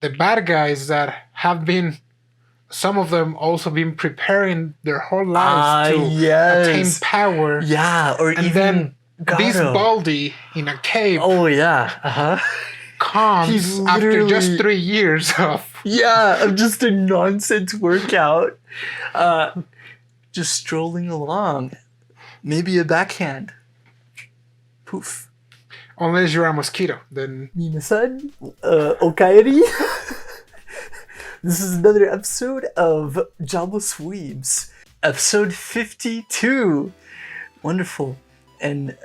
the bad guys that have been, some of them also been preparing their whole lives to attain power. Yeah, or and even then Gato. this Baldy in a cave. Oh yeah, comes after just 3 years of of just a nonsense workout, just strolling along, maybe a backhand. Poof. Unless you're a mosquito, then Minasan, Okaeri. This is another episode of Jobless Weebs, episode 52. Wonderful. And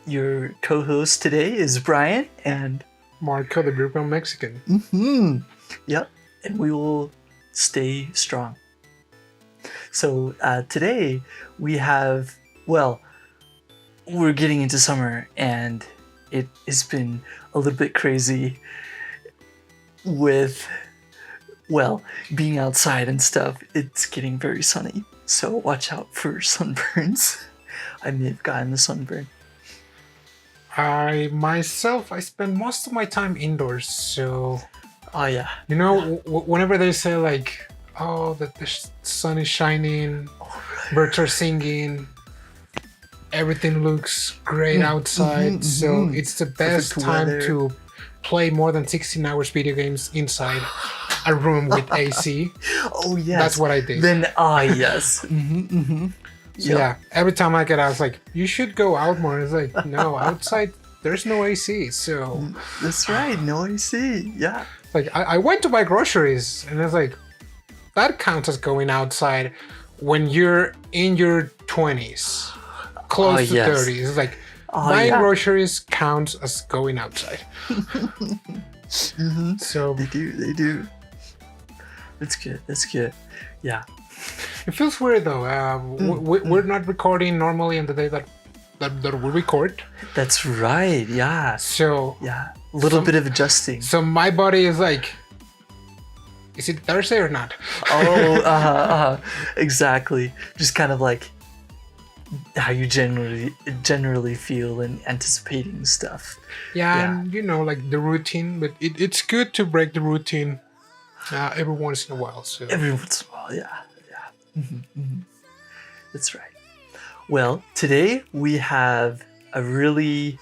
your co-host today is Brian and Marco, the Brooklyn Mexican. Yep. And we will stay strong. So today we have, well, we're getting into summer and it has been a little bit crazy with, well, being outside and stuff. It's getting very sunny. So watch out for sunburns. I may have gotten the sunburn. I spend most of my time indoors, so... Oh, yeah. You know, whenever they say, like, oh, that the sun is shining, birds are singing, everything looks great outside, so it's the best time to play more than 16 hours video games inside a room with AC. Oh, yes. That's what I did. Then, yes. So yeah, every time I get out, it's like, you should go out more. It's like, no, outside, there's no AC, so... That's right, no AC, yeah. Like, I went to buy groceries, and it's like, that counts as going outside when you're in your 20s, close to 30s. It's like, buying groceries counts as going outside. So They do. That's good. Yeah. It feels weird though. We're not recording normally on the day that we record. That's right. Yeah. So yeah, a little bit of adjusting. So my body is like, is it Thursday or not? Exactly. Just kind of like how you generally feel and anticipating stuff. Yeah, and you know, like the routine. But it's good to break the routine every once in a while. So every once in a while, yeah. That's right. Well, today we have a really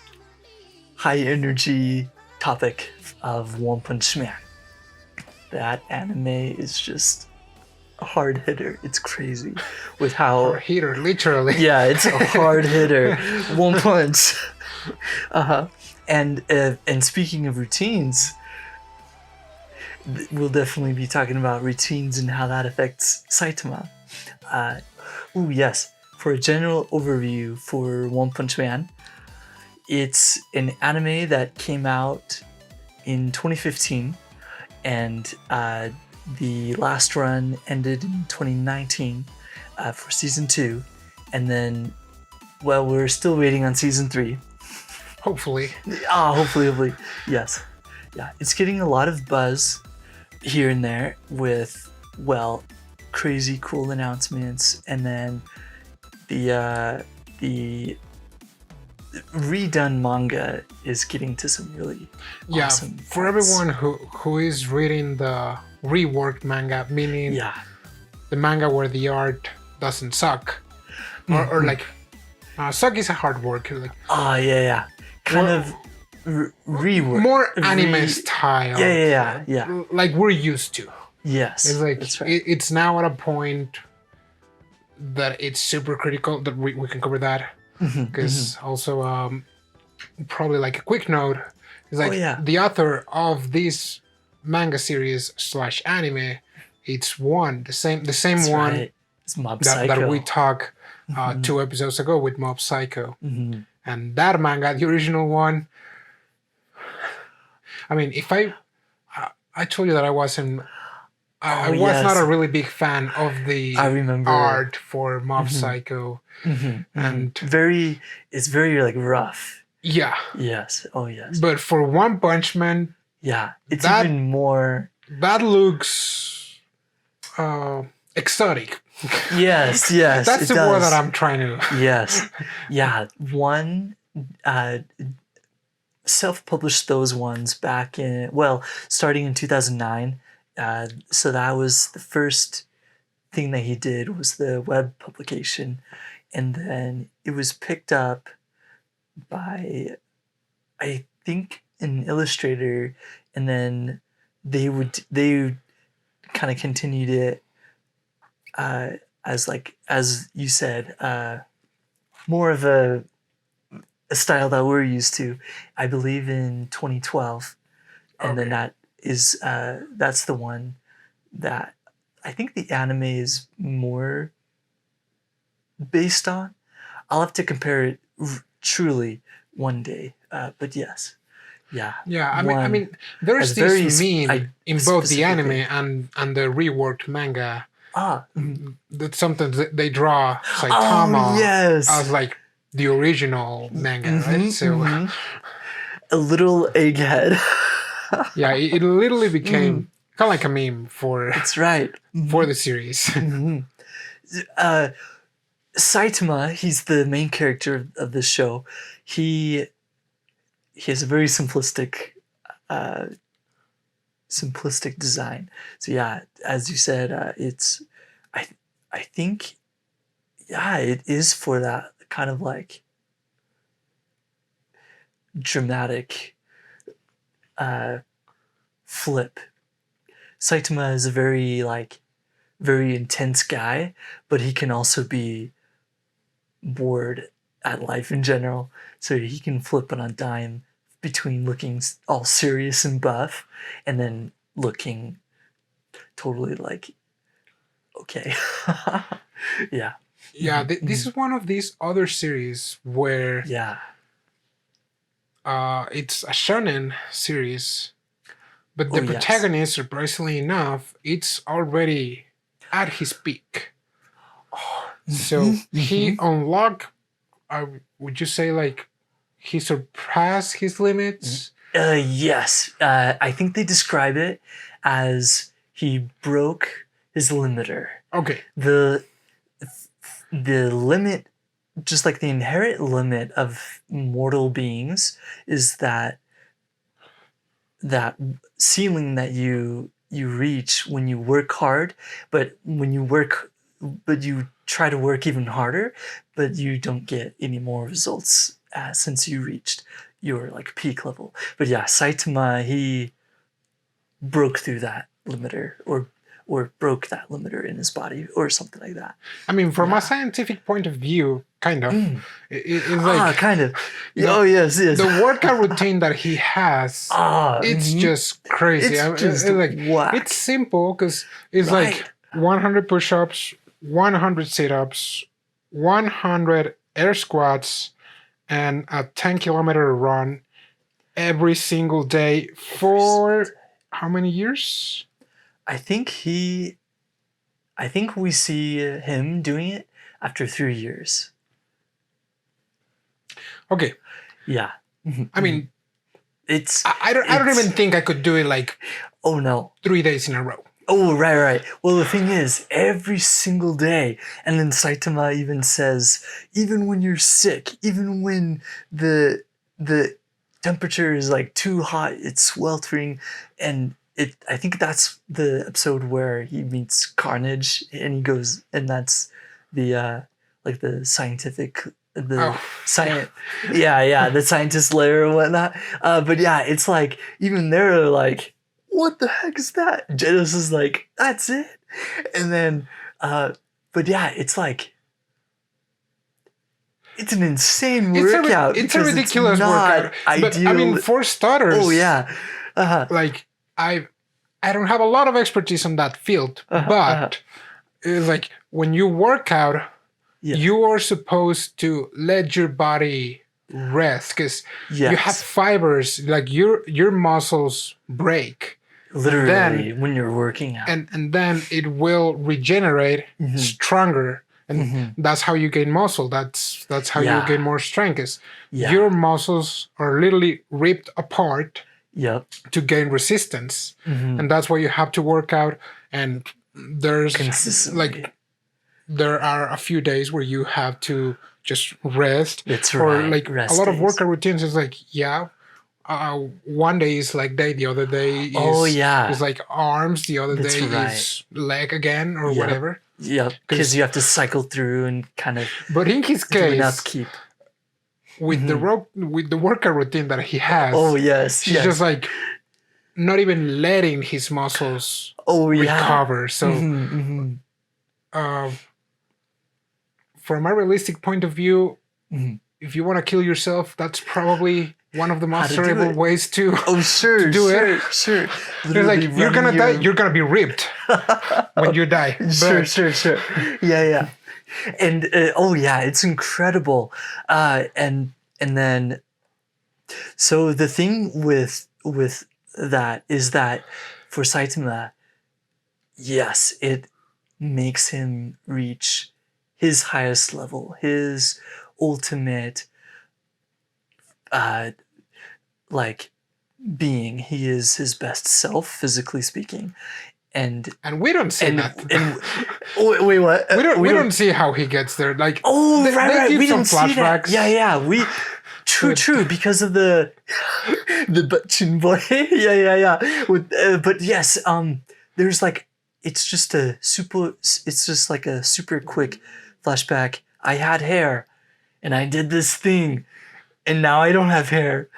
high energy topic of One Punch Man. That anime is just a hard hitter. It's crazy with how... Hard hitter, literally. Yeah, it's a hard hitter. One punch. And speaking of routines, we'll definitely be talking about routines and how that affects Saitama. Yes. For a general overview for One Punch Man, it's an anime that came out in 2015, and the last run ended in 2019 for season 2, and then, well, we're still waiting on season 3. Hopefully. Hopefully. Yes. Yeah, it's getting a lot of buzz here and there with, well, crazy cool announcements, and then the redone manga is getting to some really awesome for everyone who is reading the reworked manga, meaning the manga where the art doesn't suck, or like suck is a hard word, like kind of rework, more anime style, like we're used to. Yes, it's like that's right. It's now at a point that it's super critical that we can cover that, because also probably like a quick note is like the author of this manga series / anime, it's the same that's one right. It's Mob Psycho. that we talked 2 episodes ago with Mob Psycho, and that manga, the original one. I mean, if I told you that I wasn't. I was not a really big fan of the art for Mob Psycho, and it's very like rough. Yeah. Yes. Oh yes. But for One Punch Man, it's even more. That looks exotic. Yes. That's the word that I'm trying to. Yes. Yeah. One self-published those ones back in, well, starting in 2009. So that was the first thing that he did, was the web publication. And then it was picked up by, I think, an illustrator, and then they kind of continued it as you said, more of a style that we're used to, I believe, in 2012. And then that's the one that I think the anime is more based on. I'll have to compare it truly one day. But yes. Yeah. Yeah, I mean, there's this meme in both the anime and the reworked manga. That's something that they draw Saitama as like the original manga, right? So a little egghead. Yeah, it literally became kind of like a meme for. That's right. For the series. Saitama, he's the main character of this show. He has a very simplistic design. So yeah, as you said, it's I think it is for that kind of like dramatic flip. Saitama is a very intense guy, but he can also be bored at life in general. So he can flip on a dime between looking all serious and buff and then looking totally like, okay. Yeah. Yeah, this is one of these other series where it's a shonen series, but the protagonist, surprisingly enough, it's already at his peak. So he unlocked, would you say, like, he surpassed his limits? Yes. I think they describe it as he broke his limiter. Okay. The limit, just like the inherent limit of mortal beings, is that ceiling that you reach when you work hard, but you try to work even harder, but you don't get any more results since you reached your like peak level. But yeah, Saitama, he broke through that limiter, or broke that limiter in his body, or something like that. I mean, from a scientific point of view, kind of. It's like kind of. Yes. The workout routine that he has, it's just crazy. It's just whack. It's simple because it's like 100 push-ups, 100 sit-ups, 100 air squats, and a 10-kilometer run every single day for how many years? I think we see him doing it after 3 years. Okay. Yeah. I mean, I don't even think I could do it like 3 days in a row. Oh, right. Well, the thing is, every single day, and then Saitama even says, even when you're sick, even when the temperature is like too hot, it's sweltering, and I think that's the episode where he meets Carnage, and he goes, and that's the like the scientific, the scientist layer and whatnot. But yeah, it's like even they're like, what the heck is that? Genos is like, that's it. And then, but yeah, it's like, it's an insane workout. It's a ridiculous workout. But I mean, for starters, like I don't have a lot of expertise on that field, but it's like when you work out, you are supposed to let your body rest because you have fibers, like your muscles break. Literally, when you're working out. And then it will regenerate stronger. And that's how you gain muscle. That's how you gain more strength. Is your muscles are literally ripped apart to gain resistance. And that's why you have to work out. And there's like there are a few days where you have to just rest. That's or right. like Rest a lot of days. workout routines is like, one day is like day, the other day is like arms, the other That's day right. is leg again or Yep. whatever. Yep, because you have to cycle through and kind of But in his do an case, upkeep. with the workout routine that he has, Oh yes, he's just like not even letting his muscles recover. So from a realistic point of view, if you want to kill yourself, that's probably one of the most terrible ways to to do it. Sure. It's like you're gonna die. You're gonna be ripped when you die. Sure. Yeah. And it's incredible. And then, so the thing with that is that for Saitama, yes, it makes him reach his highest level, his ultimate like being. He is his best self, physically speaking. And we don't see that. And wait, what? We don't see how he gets there. Like, right. Give We some don't see that. flashbacks. Yeah. True. Because of the Butchin boy. Yeah. But yes, there's like it's just like a super quick flashback. I had hair, and I did this thing, and now I don't have hair,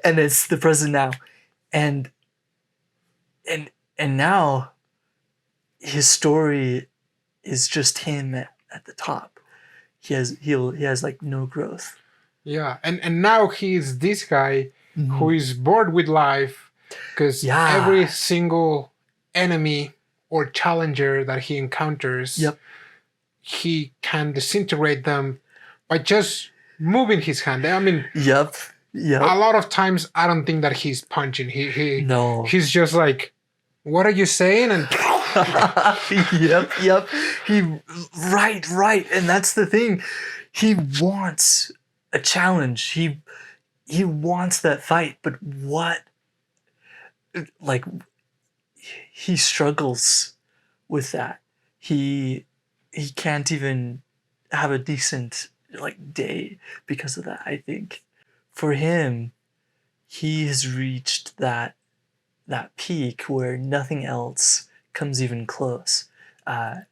and it's the present now, and now his story is just him at the top. He has like no growth. Yeah, and now he's this guy who is bored with life because every single enemy or challenger that he encounters, he can disintegrate them by just moving his hand. I mean, a lot of times I don't think that he's punching. He's just like, what are you saying? And Yep. Right. And that's the thing. He wants a challenge. He wants that fight, but he struggles with that. He can't even have a decent day because of that, I think. For him, he has reached that peak where nothing else comes even close. And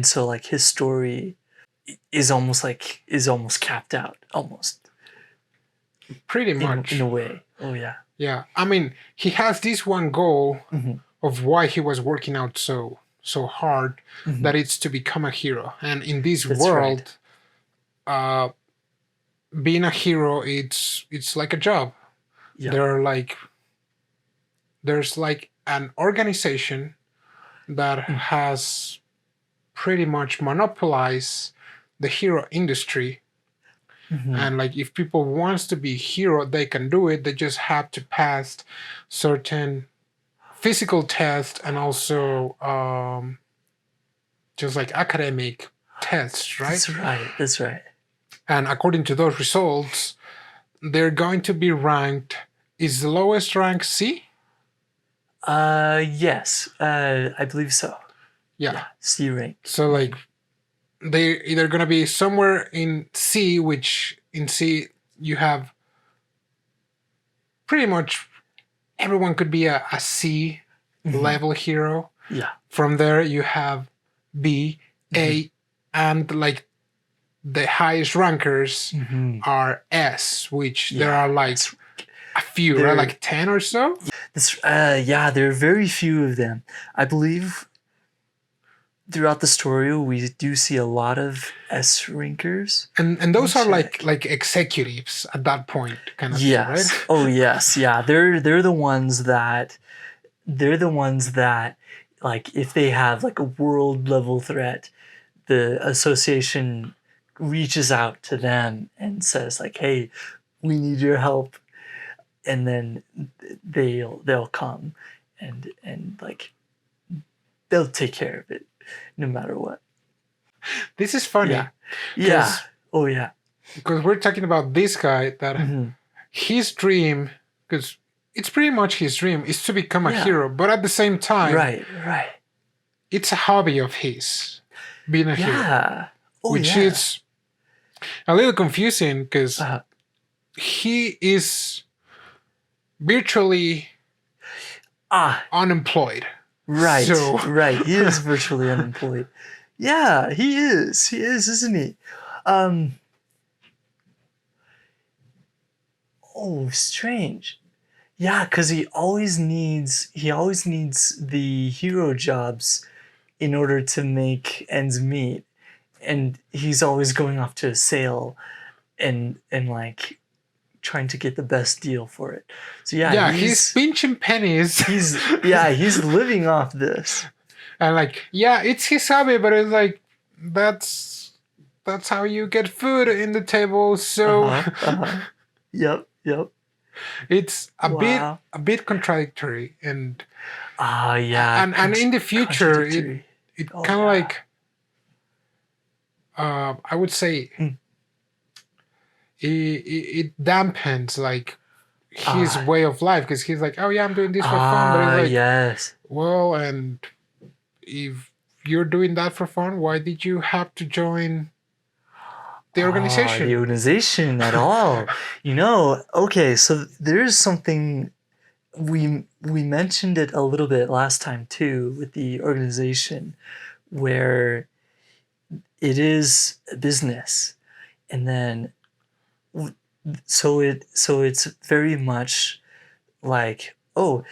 so his story is almost capped out, almost. Pretty much. In a way. Oh yeah. Yeah. I mean, he has this one goal of why he was working out so hard, that it's to become a hero. And in this world, being a hero, it's like a job. Yeah. There's an organization that has pretty much monopolized the hero industry. And if people wants to be hero, they can do it. They just have to pass certain physical tests and also just academic tests, right? That's right. And according to those results, they're going to be ranked. Is the lowest rank C? Yes. I believe so. Yeah. C rank. So they're either going to be somewhere in C, which in C you have pretty much everyone could be a C level hero. Yeah. From there you have B, A, and the highest rankers are S, which there are a few, right? 10 or so. There are very few of them. I believe throughout the story we do see a lot of S rankers, and those are like executives at that point, kind of thing, right? Oh yes, yeah. They're the ones that if they have a world level threat, the association reaches out to them and says hey, we need your help, and then they'll come and they'll take care of it no matter what. This is funny. Yeah. Oh yeah. Because we're talking about this guy that his dream, because it's pretty much his dream, is to become a hero, but at the same time, right, it's a hobby of his, being a hero, which is a little confusing because he is virtually unemployed. Right, So right. He is virtually unemployed. Yeah, he is. He is, isn't he? Strange. Yeah, because he always needs the hero jobs in order to make ends meet, and he's always going off to a sale and like trying to get the best deal for it. So yeah, he's pinching pennies. He's living off this. And like, yeah, it's his hobby, but it's like that's how you get food in the table. So Yep. It's a bit contradictory, and yeah, and in the future it kind of like I would say it dampens like his way of life, because he's like, oh yeah, I'm doing this for fun, but it's like, yes, well, and if you're doing that for fun, why did you have to join the organization? The organization at all? Okay, so there's something we mentioned it a little bit last time too with the organization, where it is a business, and then so it's very much like, oh,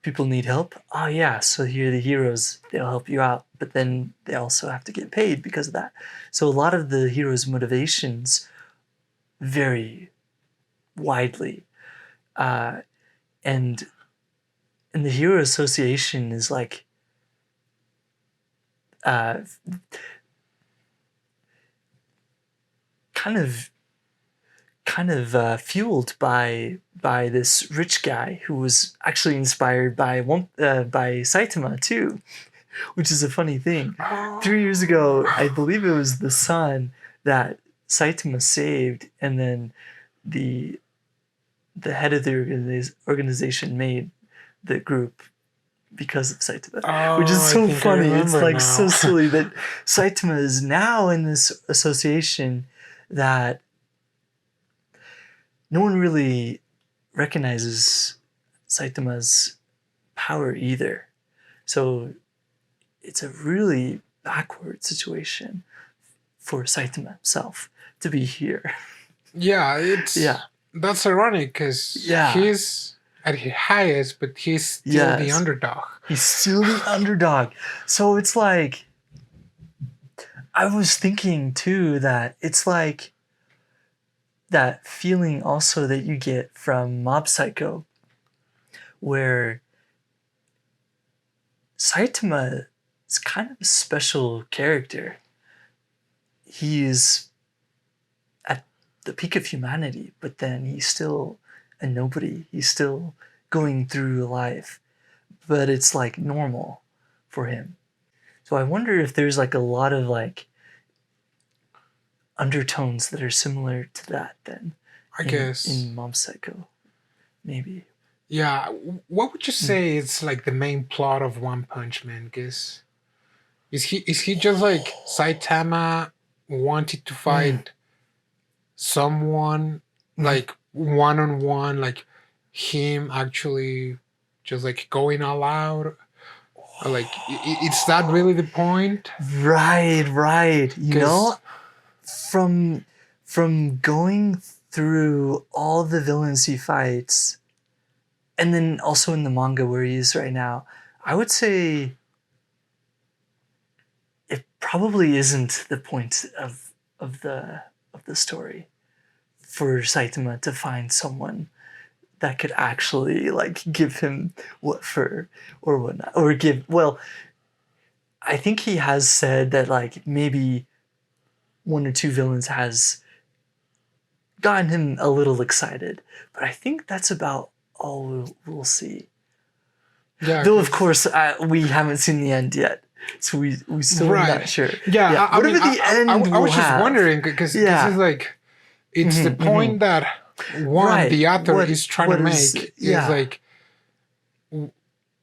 people need help. Oh yeah, so here are the heroes, they'll help you out, but then they also have to get paid because of that. So a lot of the heroes' motivations vary widely, and the Hero Association is like kind of fueled by this rich guy who was actually inspired by Saitama too, which is a funny thing. 3 years ago, I believe it was the son that Saitama saved, and then the head of the organization made the group because of Saitama, which is so funny. It's like so silly that Saitama is now in this association that no one really recognizes Saitama's power either. So it's a really backward situation for Saitama himself to be here. Yeah, that's ironic, because he's at his highest, but he's still the underdog. He's still the underdog. So it's like, I was thinking too that it's like that feeling also that you get from Mob Psycho, where Saitama is kind of a special character. He's at the peak of humanity, but then he's still a nobody. He's still going through life, but it's like normal for him. So I wonder if there's like a lot of like undertones that are similar to that then. I guess in Mob Psycho, maybe. Yeah, what would you say is like the main plot of One Punch Man? Because is he just like Saitama wanted to fight someone like one-on-one, like him actually just like going all out? Or like, it's that really the point? Right. You know, from going through all the villains he fights, and then also in the manga where he is right now, I would say it probably isn't the point of the story for Saitama to find someone that could actually like give him what for or whatnot, or give. Well, I think he has said that like maybe one or two villains has gotten him a little excited, but I think that's about all we'll see. Yeah. Though of course we haven't seen the end yet, so we still are not sure. Yeah. I was just wondering, because this is like, it's the point that the author is trying to make is like,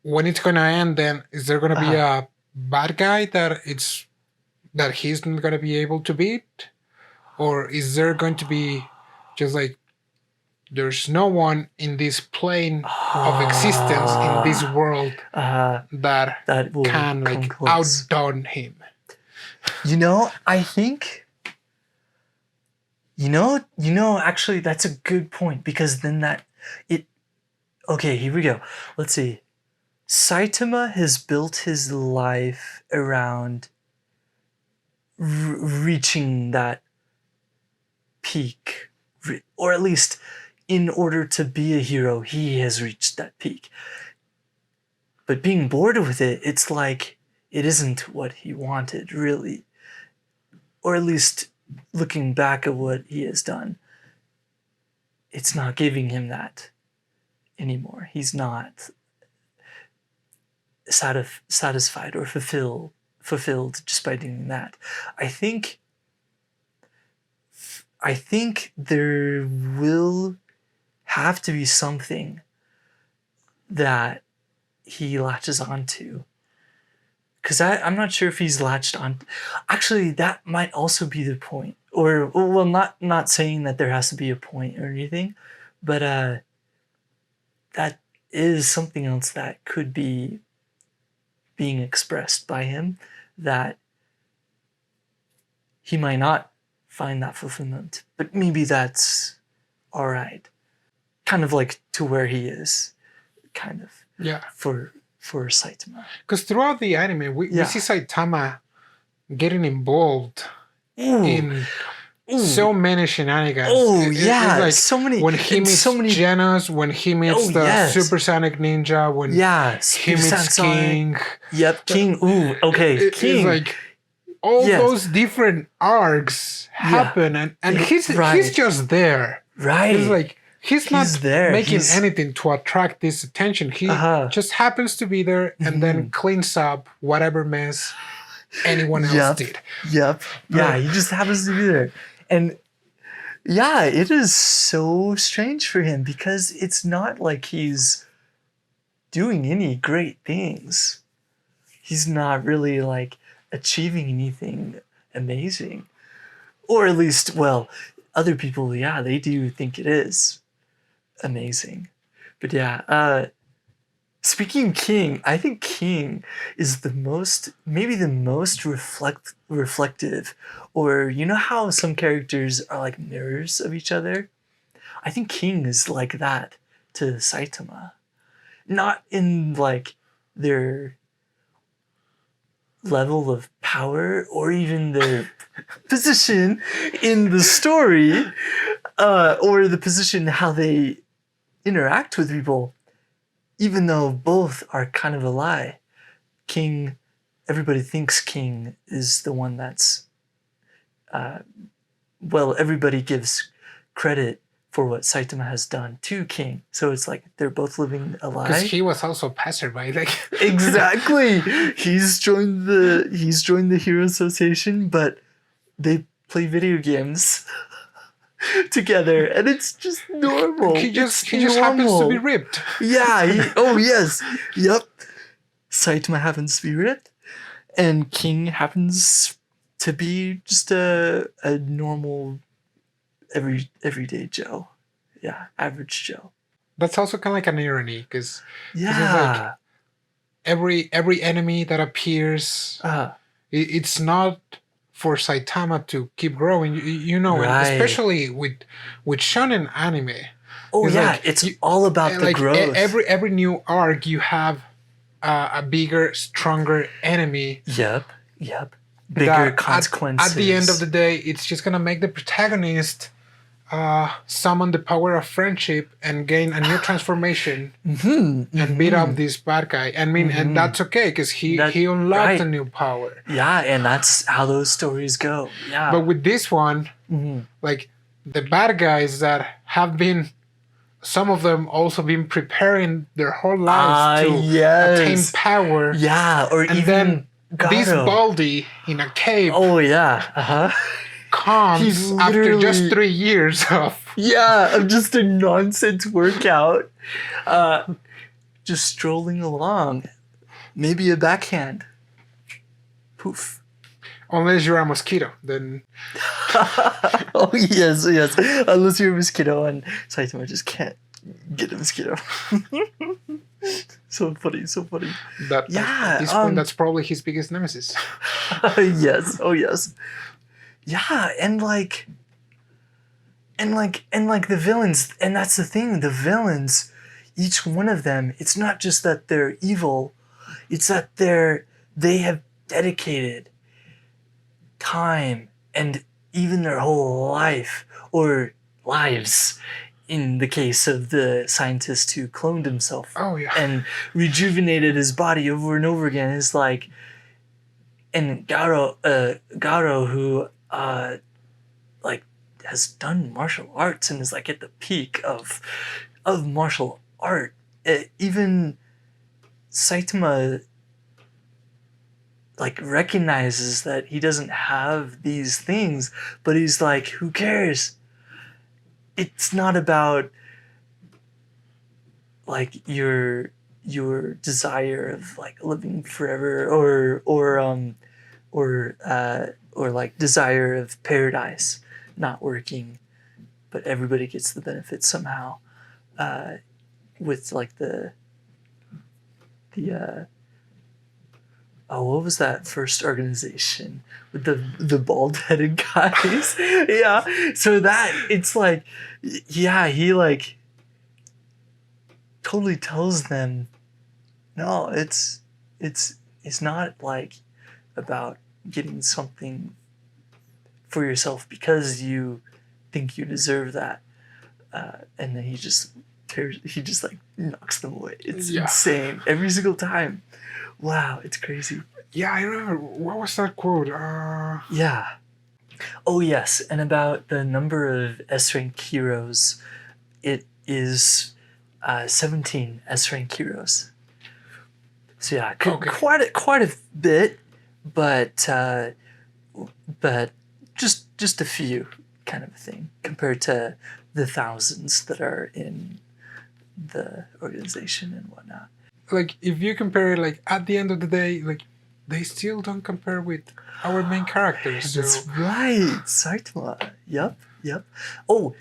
when it's gonna end, then is there gonna be a bad guy that he's not gonna be able to beat, or is there going to be just like there's no one in this plane of existence in this world that will can like outdone him. I think actually that's a good point, because then okay, here we go. Let's see. Saitama has built his life around reaching that peak, or at least in order to be a hero, he has reached that peak. But being bored with it, it's like it isn't what he wanted, really. Or at least looking back at what he has done, it's not giving him that anymore. He's not satisfied or fulfilled just by doing that. I think there will have to be something that he latches onto, because I'm not sure if he's latched on. Actually, that might also be the point, or well, not saying that there has to be a point or anything, but that is something else that could be being expressed by him, that he might not find that fulfillment, but maybe that's all right, kind of like to where he is, kind of. Yeah. For Saitama. Because throughout the anime, we see Saitama getting involved in so many shenanigans. It's like so many. When he meets Genos, when he meets the Supersonic Ninja, when he meets King. Yep, King. Ooh, okay, King. It's like all those different arcs happen, and he's just there. Right. It's like he's not there. Making anything to attract this attention. He just happens to be there and then cleans up whatever mess anyone else did. Yep. Yeah, he just happens to be there. And yeah, it is so strange for him, because it's not like he's doing any great things. He's not really like achieving anything amazing. Or at least, well, other people, they do think it is amazing. But speaking of King, I think King is maybe the most reflective, or you know how some characters are like mirrors of each other? I think King is like that to Saitama. Not in like their level of power or even their position in the story, or the position how they interact with people, even though both are kind of a lie. King, everybody thinks King is the one that's everybody gives credit for what Saitama has done to King, so it's like they're both living a lie. Because he was also passerby, like exactly. He's joined the Hero Association, but they play video games together, and it's just normal. He just happens to be ripped. Yeah. Yes. Yep. Saitama happens to be ripped, and King happens to be just a normal, everyday Joe. Yeah, average Joe. That's also kind of like an irony, because like every enemy that appears, it's not for Saitama to keep growing, and especially with shonen anime. It's all about the growth. Every new arc, you have a bigger, stronger enemy. Yep. Bigger consequences. At the end of the day, it's just gonna make the protagonist summon the power of friendship and gain a new transformation and beat up this bad guy. And that's okay, because he unlocked a new power. Yeah, and that's how those stories go. Yeah. But with this one, like the bad guys that have been, some of them also been preparing their whole lives to attain power. Yeah, or and even then Gato. this Baldy in a cave. Oh yeah. Comes after just 3 years of just a nonsense workout, just strolling along, maybe a backhand, poof. Unless you're a mosquito, then Oh yes, yes. Unless you're a mosquito and Saitama just can't get a mosquito. So funny, so funny. at this point, that's probably his biggest nemesis. Yes, oh yes. Yeah, and like the villains, and that's the thing, the villains, each one of them, it's not just that they're evil, it's that they have dedicated time and even their whole life or lives in the case of the scientist who cloned himself Oh yeah. and rejuvenated his body over and over again. Is like, and Garo who like has done martial arts and is like at the peak of martial art. Even Saitama like recognizes that he doesn't have these things, but he's like, who cares? It's not about like your desire of like living forever or like desire of paradise not working, but everybody gets the benefit somehow, with like the what was that first organization with the bald-headed guys? Yeah, so that it's like, yeah, he like totally tells them, no, it's not like about getting something for yourself because you think you deserve that, and then he just like knocks them away. It's insane every single time. Wow, it's crazy. Yeah, I remember. What was that quote? Yeah. Oh yes, and about the number of S-rank heroes, it is 17 S-rank heroes. So yeah, quite a bit, but just a few kind of a thing compared to the thousands that are in the organization and whatnot. Like if you compare it, like at the end of the day, like they still don't compare with our main characters. So. That's right, Saitama. Yep. Oh,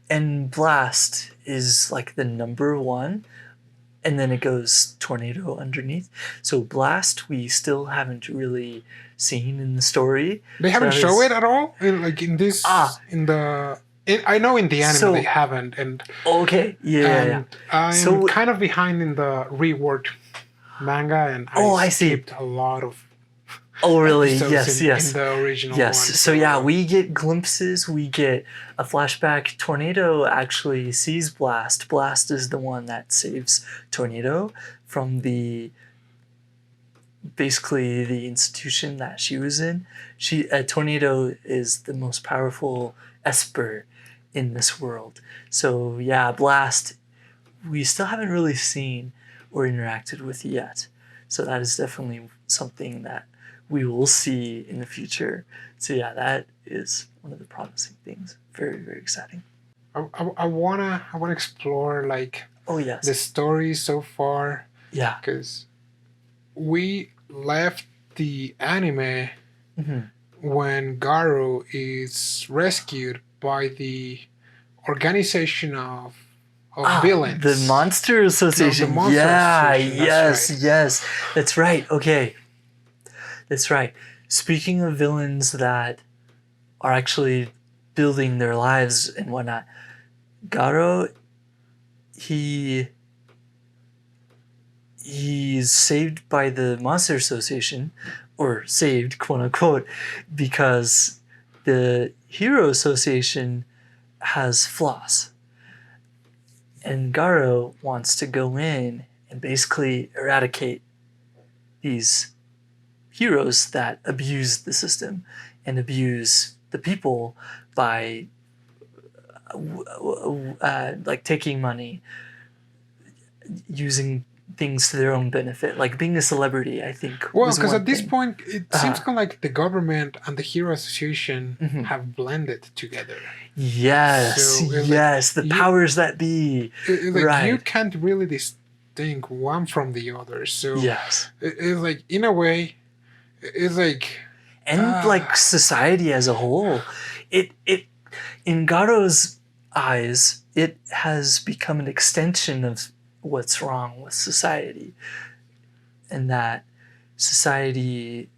and Blast is like the number one, and then it goes Tornado underneath. So Blast, we still haven't really seen in the story. They haven't shown it at all. In this, I know in the anime they haven't, and okay, yeah. I'm kind of behind in the reworked manga, and I skipped a lot of. Oh really? Yes. In the original one. So yeah, we get glimpses. We get a flashback. Tornado actually sees Blast. Blast is the one that saves Tornado from basically the institution that she was in. Tornado is the most powerful Esper in this world. So yeah, Blast, we still haven't really seen or interacted with yet. So that is definitely something that we will see in the future. So yeah, that is one of the promising things. Very, very exciting. I wanna explore like the story so far. Yeah, because we left the anime when Garo is rescued by the organization of villains. The Monster Association. No, the Monster Association. Yes. That's right. Okay. That's right. Speaking of villains that are actually building their lives and whatnot, Garo, he's saved by the Monster Association, or saved, quote unquote, because the Hero Association has flaws. And Garo wants to go in and basically eradicate these heroes that abuse the system and abuse the people by like taking money, using things to their own benefit, like being a celebrity, I think. Well, because at this point, it seems kind of like the government and the Hero Association have blended together. Yes, the powers that be. Right. You can't really distinct one from the other. So yes, it's like, in a way, It's like and like society as a whole. It in Garo's eyes, it has become an extension of what's wrong with society, and that society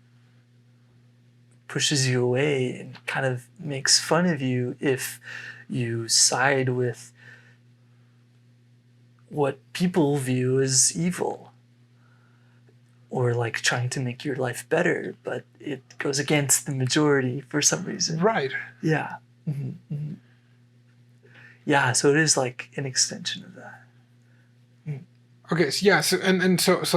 pushes you away and kind of makes fun of you if you side with what people view as evil, or like trying to make your life better, but it goes against the majority for some reason. right. Yeah. Yeah, so it is like an extension of that. Okay, so yeah, so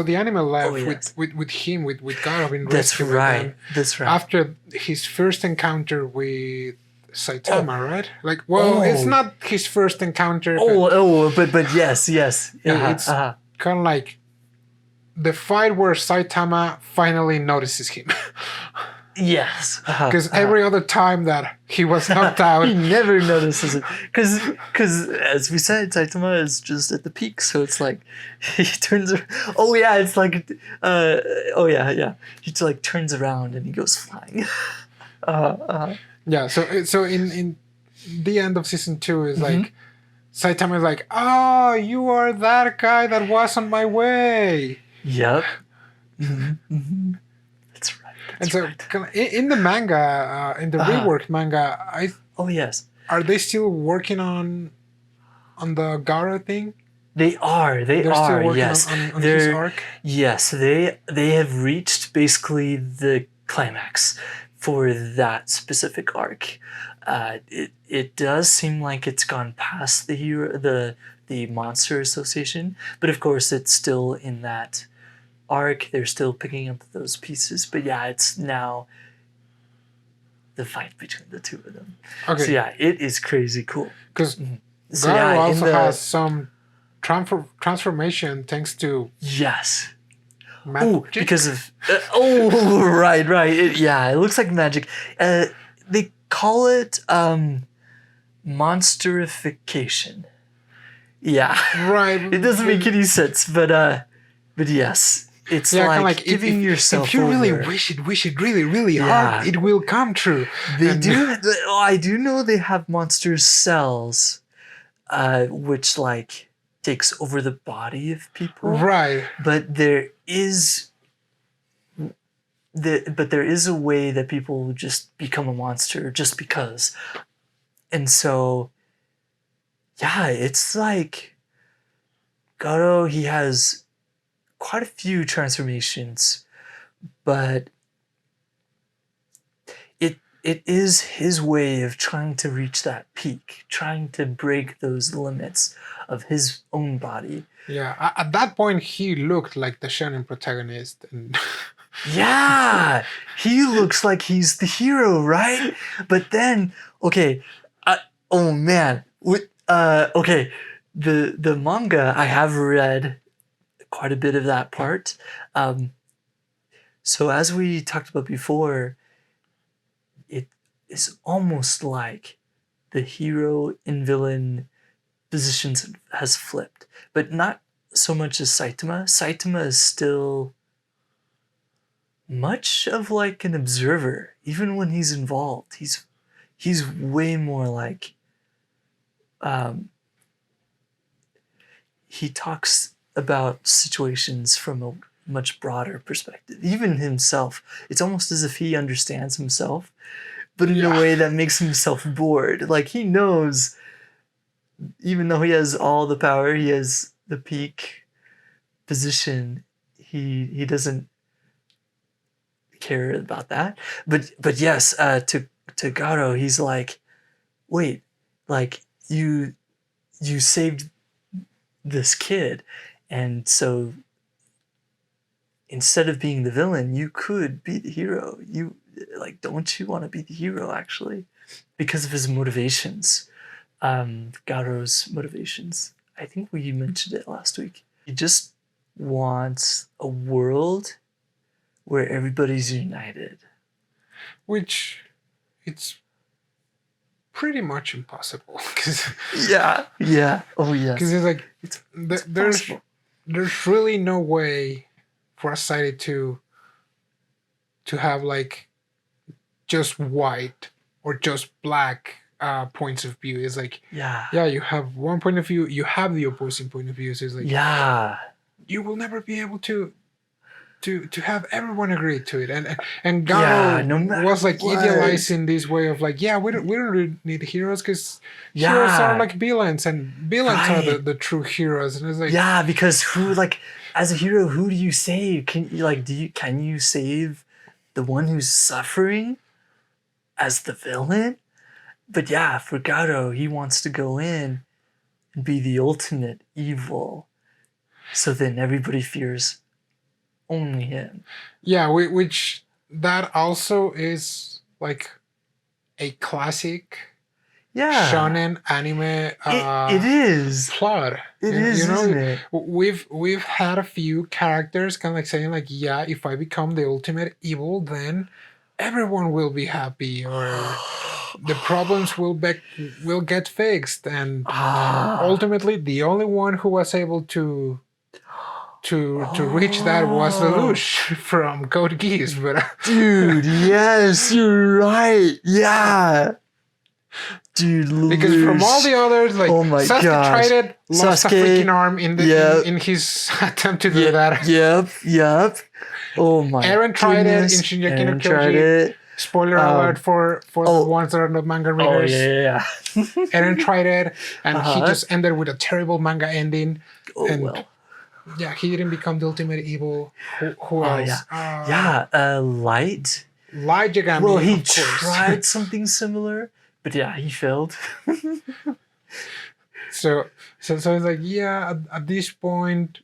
the anime left yes. with him with Garo being That's rescued, right. and That's right. after his first encounter with Saitama, right? Like, well, it's not his first encounter. But yes. It's kind of like the fight where Saitama finally notices him. Yes. Because every other time that he was knocked out, he never notices it. Because as we said, Saitama is just at the peak, so it's like he turns. Oh yeah, it's like. Yeah. He just like turns around and he goes flying. Yeah. So in the end of season 2 is like Saitama is like, oh, you are that guy that was on my way. Yep. That's right. And so in the manga, in the reworked manga, yes. Are they still working on the Gaara thing? They are. They're still working on his arc? Yes, they have reached basically the climax for that specific arc. It does seem like it's gone past the Monster Association, but of course it's still in that arc. They're still picking up those pieces, but yeah, it's now the fight between the two of them. Okay. So yeah, it is crazy cool. Because Gaara also has some transformation thanks to magic. Oh, because of right. It looks like magic. They call it monsterification. Yeah, right. It doesn't make any sense, but yes. It's like giving yourself. If you really wish it really hard, it will come true. They do. I do know they have monster cells, which like takes over the body of people. Right. But there is a way that people just become a monster just because, and so yeah, it's like Garo. He has quite a few transformations, but it is his way of trying to reach that peak, trying to break those limits of his own body. Yeah, at that point he looked like the shonen protagonist, and yeah, he looks like he's the hero, right? But then, okay, oh man, okay, the manga I have read quite a bit of that part. So as we talked about before, it is almost like the hero and villain positions has flipped, but not so much as Saitama. Saitama is still much of like an observer, even when he's involved. He's way more like he talks about situations from a much broader perspective. Even himself, it's almost as if he understands himself, but in a way that makes himself bored. Like he knows, even though he has all the power, he has the peak position, he doesn't care about that. But yes, to Garo, he's like, wait, like you saved this kid, and so instead of being the villain, you could be the hero. You like, don't you want to be the hero actually? Because of his motivations, Garo's motivations. I think we mentioned it last week. He just wants a world where everybody's united. Which it's pretty much impossible. Yeah. Oh yeah. Because it's like there's really no way for a society to to have like just white or just black points of view. It's like, Yeah. yeah, you have one point of view, you have the opposing point of view. So it's like, Yeah. you will never be able to have everyone agree to it. And Yeah, Garo no matter was like what. idealizing this way of like, yeah, we don't really need heroes because heroes Yeah. are like villains, and villains are Right. the true heroes. And it's like, Yeah, because who, like, as a hero, who do you save? Can you save the one who's suffering as the villain? But yeah, for Garo, he wants to go in and be the ultimate evil. So then everybody fears only him. yeah, which that also is like a classic Yeah. shonen anime It is. plot. It You is, know, isn't it? we've had a few characters kind of like saying like, yeah, if I become the ultimate evil, then everyone will be happy, or the problems will get fixed, and Ah. ultimately the only one who was able to reach that was Lelouch from Code Geass. But Dude, yes, you're right. Yeah. Dude, because from all the others, like, oh my Sasuke gosh. tried it, lost a Sasuke, freaking arm in the yep. in his attempt to do that. Yep. Oh my Eren tried goodness. it in Shingeki no Eren tried Kyojin. it. Spoiler alert for the ones that are not manga readers. Yeah. Eren tried it, and he Uh-huh. just ended with a terrible manga ending. Oh, and well. yeah, he didn't become the ultimate evil. Who else? Light. Light Yagami. Well, he of course. tried something similar, but yeah, he failed. So it's like, yeah, at this point,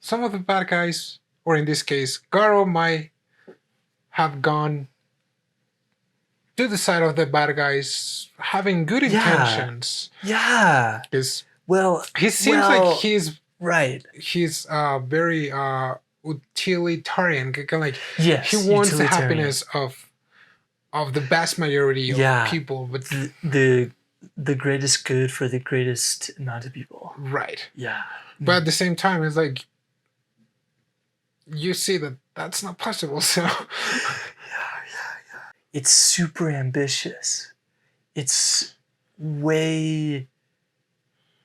some of the bad guys, or in this case, Garo might have gone to the side of the bad guys, having good intentions. Yeah. Because well, he seems like right. He's very utilitarian. Kind of like, yes, he wants the happiness of the vast majority of people, but the greatest good for the greatest amount of people. Right. Yeah. But at the same time, it's like, you see that that's not possible. So yeah. It's super ambitious. It's way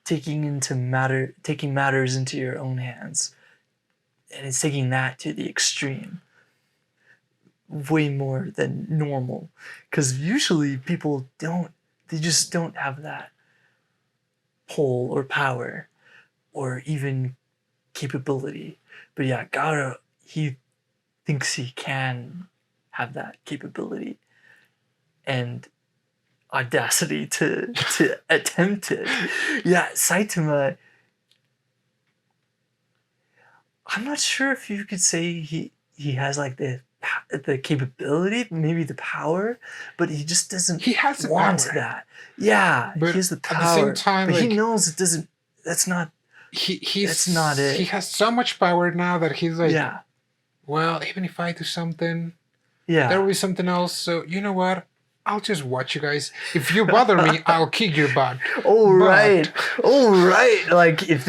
taking matters into your own hands, and it's taking that to the extreme. Way more than normal, because usually people just don't have that pull or power or even capability. But yeah, Gaara, he thinks he can have that capability and audacity to attempt it. Yeah, Saitama, I'm not sure if you could say he has like the capability, maybe the power, but he just doesn't want that. Yeah, but he has the power. At the same time, but like, he knows it doesn't. That's not. That's not it. He has so much power now that he's like, yeah. Well, even if I do something, yeah, there will be something else. So you know what? I'll just watch you guys. If you bother me, I'll kick your butt. Right. Like if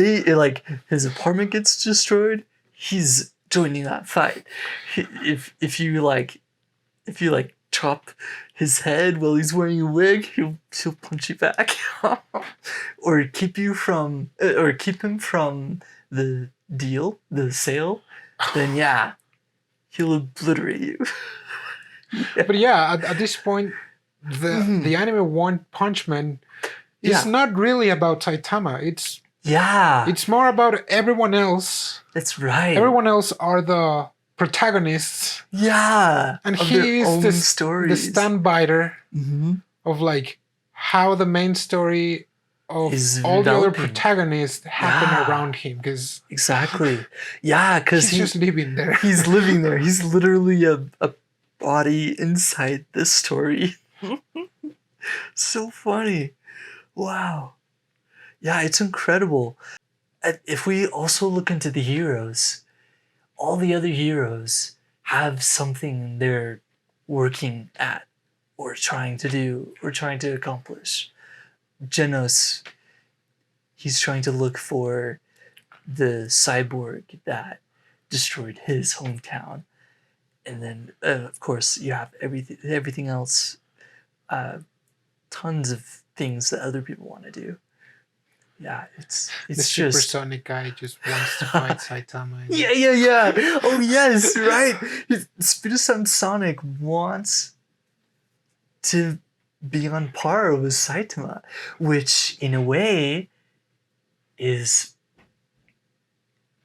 his apartment gets destroyed, he's joining that fight. If you chop his head while he's wearing a wig, he'll punch you back, or keep him from the sale. Then yeah, he'll obliterate you. But yeah, at this point, the anime One Punch Man is not really about Saitama. It's more about everyone else. That's right. Everyone else are the protagonists. Yeah. And he is the standbiter of like how the main story of all the other protagonists happen around him. Because exactly. Yeah, because he's just living there. He's living there. He's literally a body inside this story. So funny. Wow. Yeah, it's incredible. If we also look into the heroes, all the other heroes have something they're working at or trying to do or trying to accomplish. Genos, he's trying to look for the cyborg that destroyed his hometown. and then of course you have everything else, tons of things that other people want to do. Yeah, it's The just supersonic guy just wants to fight Saitama. yeah. Oh yes, right. Spirit Sonic wants to be on par with Saitama, which in a way is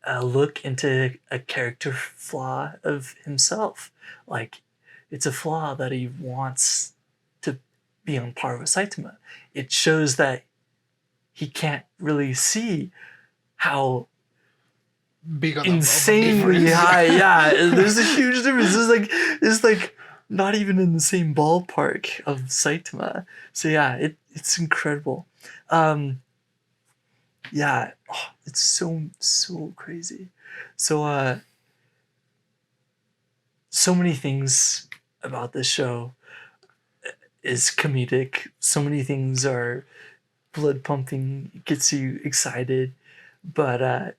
a look into a character flaw of himself. Like, it's a flaw that he wants to be on par with Saitama. It shows that he can't really see how Big of insanely a high. Yeah, there's a huge difference. It's like not even in the same ballpark of Saitama. So yeah, it's incredible. Yeah, it's so crazy. So so many things about this show is comedic. So many things are blood pumping, gets you excited, but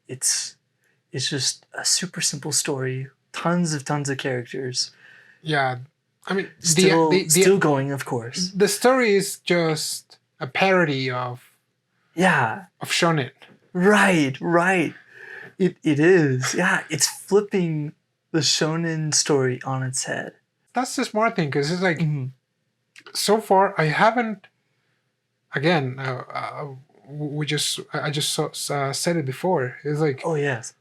it's just a super simple story. Tons of characters. Yeah, I mean, Still going, of course. The story is just a parody of shonen. Right. It is. Yeah, it's flipping the shonen story on its head. That's the smart thing, because it's like, so far I haven't. Again, I just said it before. It's like, oh yes,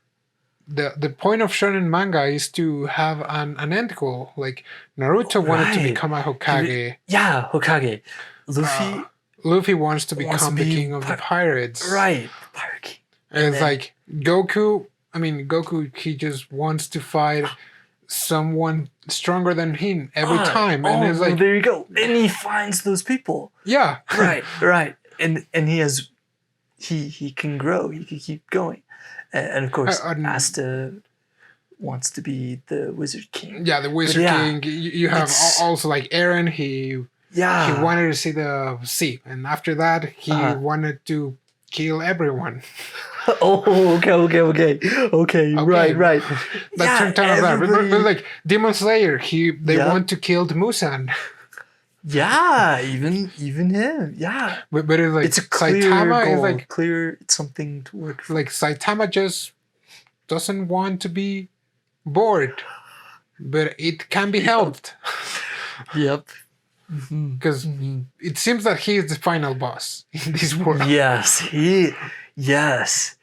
the point of shonen manga is to have an end goal. Like Naruto wanted to become a Hokage. Yeah, Hokage. Luffy wants to become the king of the pirates. Right, Pirate King. And it's like Goku. I mean, Goku. He just wants to fight someone stronger than him every time, and it's like, there you go. And he finds those people. Yeah. Right. And he can grow. He can keep going. And of course, Asta wants to be the Wizard King. Yeah, the Wizard King. You have also like Eren. He wanted to see the sea, and after that, he wanted to kill everyone. Oh, okay. Right. That's some kind of that. But like Demon Slayer, they want to kill the Musan. Yeah, even him. Yeah, but it's like it's a clear Saitama goal. Is like clear. It's something to work for. Like Saitama just doesn't want to be bored, but it can be helped. Yep. Because it seems that he is the final boss in this world. Yes.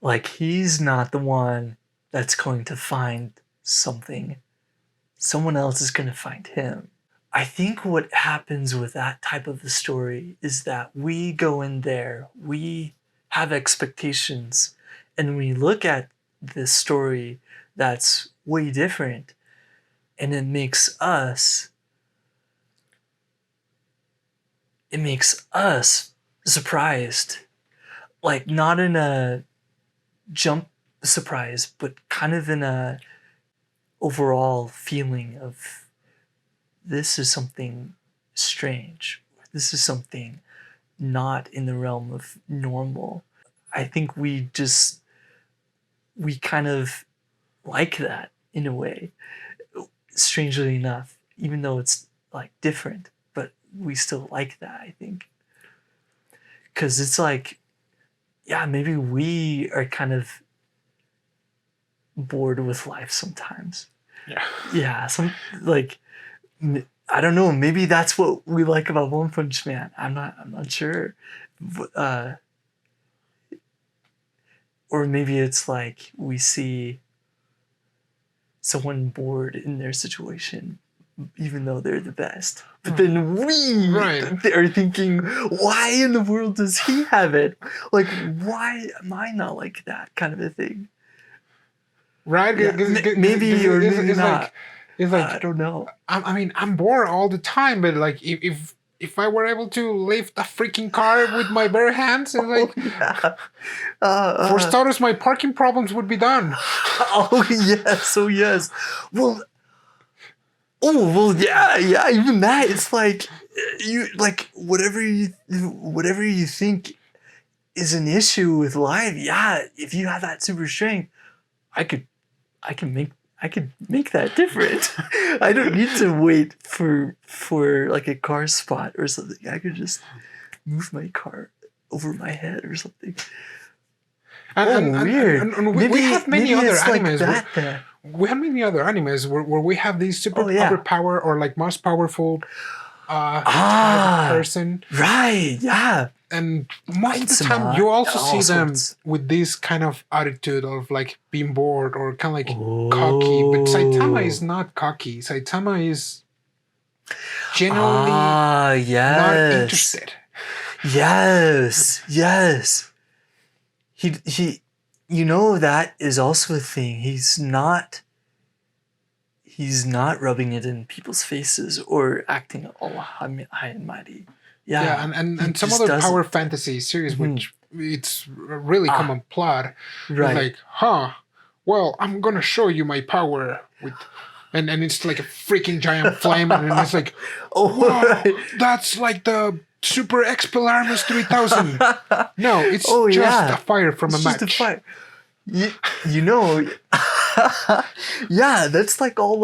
Like, he's not the one that's going to find something. Someone else is going to find him. I think what happens with that type of a story is that we go in there, we have expectations, and we look at this story that's way different, and it makes us surprised. Like, not in a jump surprise, but kind of in a overall feeling of, this is something strange. This is something not in the realm of normal. I think we kind of like that in a way, strangely enough, even though it's like different, but we still like that, I think. Because it's like, yeah, maybe we are kind of bored with life sometimes. Yeah, I don't know. Maybe that's what we like about One Punch Man. I'm not sure. Or maybe it's like we see someone bored in their situation, even though they're the best. But then we are thinking, why in the world does he have it? Like, why am I not like that, kind of a thing? Right? Yeah, maybe or maybe not. It's like, I don't know. I mean, I'm bored all the time, but like, if I were able to lift a freaking car with my bare hands, it's like, for starters, my parking problems would be done. Oh yes. Well, yeah. Even that, it's like whatever you think is an issue with life. Yeah, if you have that super strength, I could I could make that different. I don't need to wait for like a car spot or something. I could just move my car over my head or something. Weird. And we have many other animes. Like that, we have many other animes where we have these super overpower or like most powerful type of person. Right, yeah. And most of the time you also see them with this kind of attitude of like being bored or kind of like cocky. But Saitama is not cocky. Saitama is genuinely not interested. Yes. He that is also a thing. He's not rubbing it in people's faces or acting all high and mighty. Yeah, and some other power fantasy series, which it's a really common plot. Right. Like, well, I'm gonna show you my power with, and it's like a freaking giant flame, and it's like, that's like the Super Expelliarmus 3000. No, it's just a fire from a match. Just a fire. That's like all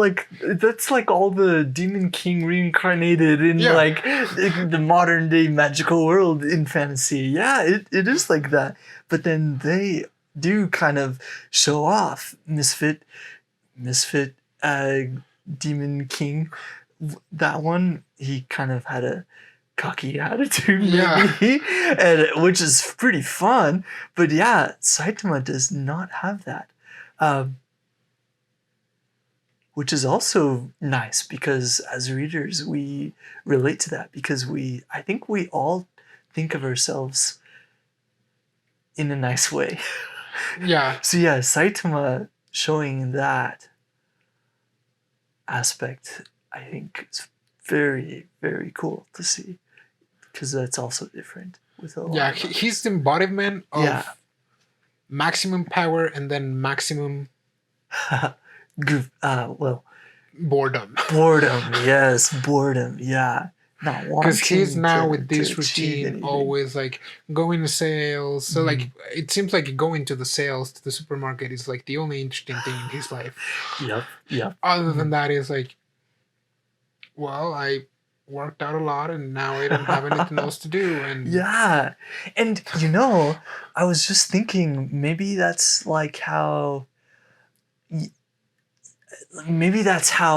the Demon King reincarnated in like the modern day magical world in fantasy. Yeah, it is like that. But then they do kind of show off misfit Demon King. That one, he kind of had a cocky attitude, maybe, and which is pretty fun. But yeah, Saitama does not have that, which is also nice because as readers we relate to that because I think we all think of ourselves in a nice way. Yeah. So yeah, Saitama showing that aspect, I think, is very, very cool to see. Because that's also different with a lot. He's the embodiment of maximum power and then maximum boredom. Yes, boredom. Yeah, not wanting. Because he's now with this routine, always like going to sales. So like it seems like going to the sales to the supermarket is like the only interesting thing in his life. Yep. Other than that, is like, well, I worked out a lot and now I don't have anything else to do. And and I was just thinking maybe that's how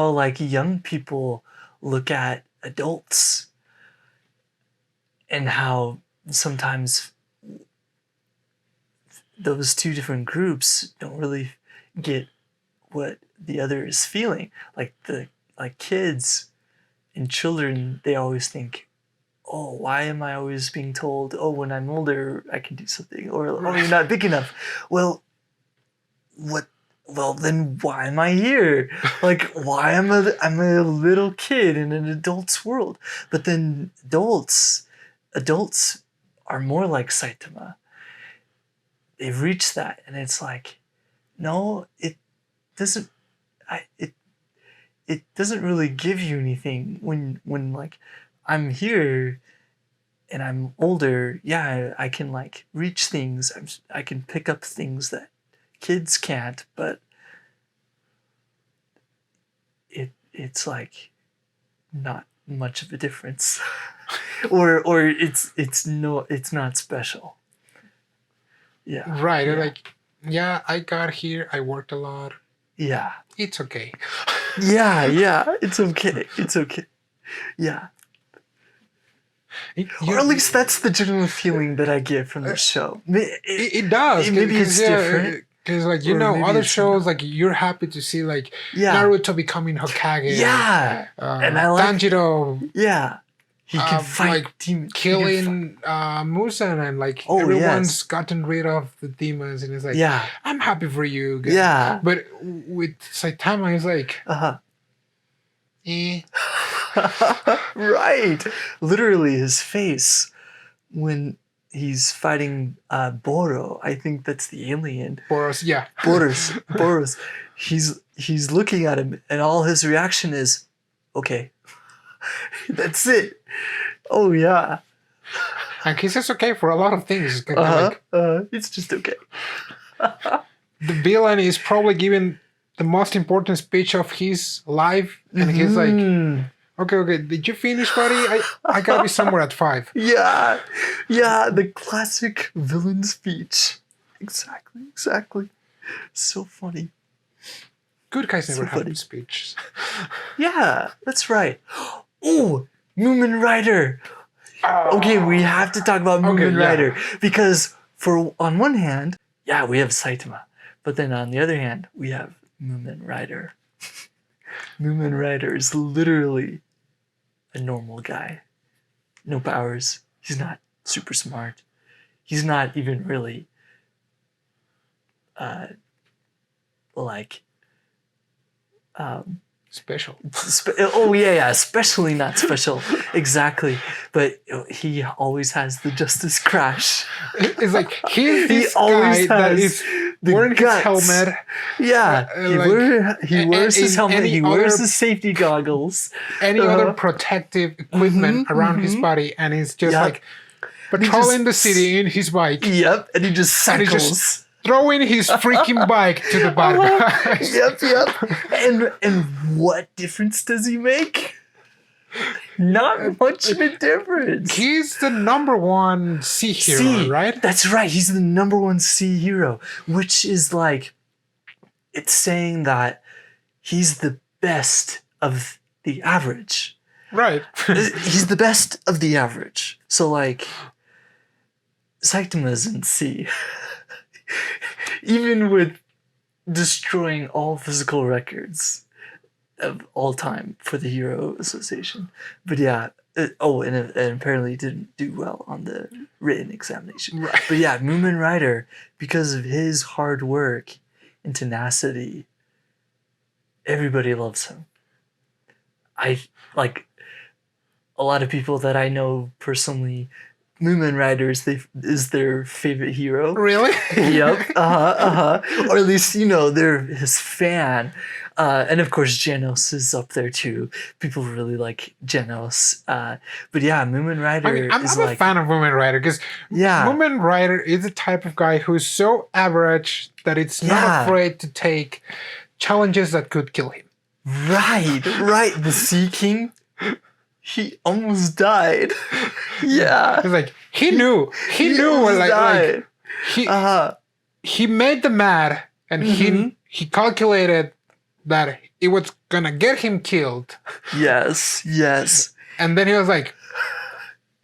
like young people look at adults and how sometimes those two different groups don't really get what the other is feeling. Like kids and children, they always think, oh, why am I always being told, oh, when I'm older, I can do something, or oh, you're not big enough. Well, then why am I here? Like, why I'm a little kid in an adult's world? But then adults are more like Saitama. They've reached that, and it's like, no, it doesn't. It doesn't really give you anything when like I'm here and I'm older. Yeah, I can like reach things. I can pick up things that kids can't. But it's like not much of a difference, or it's not special. Yeah. Right. Yeah. Like, I got here. I worked a lot. Yeah. It's okay. Yeah, it's okay. Yeah. Or at least that's the general feeling that I get from the show. It does. Maybe it's different. Because, like, other shows, like, you're happy to see, like, Naruto becoming Hokage. Yeah. And I like Tanjiro. Yeah. He can fight. Like, killing Musan, and, like, everyone's gotten rid of the demons. And it's like, I'm happy for you guys. Yeah. But with Saitama, it's like, Right. Literally, his face when he's fighting Boro. I think that's the alien. Boros, yeah. Boros. He's looking at him, and all his reaction is, okay. That's it. Oh, yeah. And he says okay for a lot of things. It's just okay. The villain is probably giving the most important speech of his life, and he's like, okay, did you finish, buddy? I gotta be somewhere at 5. Yeah, the classic villain speech. Exactly. So funny. Good guys never have funny. speeches. Yeah, that's right. Oh, Moomin Rider. Okay, we have to talk about Moomin Rider because on one hand, yeah, we have Saitama, but then on the other hand, we have Moomin Rider. Moomin Rider is literally a normal guy. No powers. He's not super smart. He's not even really Special. Especially not special. Exactly. But he always has the Justice Crash. It's like he's this guy that is wearing his helmet. Yeah, he wears his helmet. He wears his safety goggles. Any other protective equipment around his body, and he's just like patrolling the city in his bike. Yep, and he just cycles. Throwing his freaking bike to the bad guys. Yep. And what difference does he make? Not much of a difference. He's the number 1 sea hero, right? That's right. He's the number 1 sea hero, which is like, it's saying that he's the best of the average. Right. He's the best of the average. So like, Saitama's in C. Even with destroying all physical records of all time for the Hero Association. But yeah, and apparently didn't do well on the written examination. Right. But yeah, Moomin Rider, because of his hard work and tenacity, everybody loves him. I like a lot of people that I know personally. Moomin Rider is their favorite hero. Really? Yep. Or at least, they're his fan. And of course, Genos is up there too. People really like Genos. But yeah, Moomin Rider I'm a fan of Moomin Rider because Moomin Rider is the type of guy who's so average that it's not afraid to take challenges that could kill him. Right. The Sea King. He almost died. Yeah. It's like he knew like he made the mad and he calculated that it was gonna get him killed. Yes. And then he was like,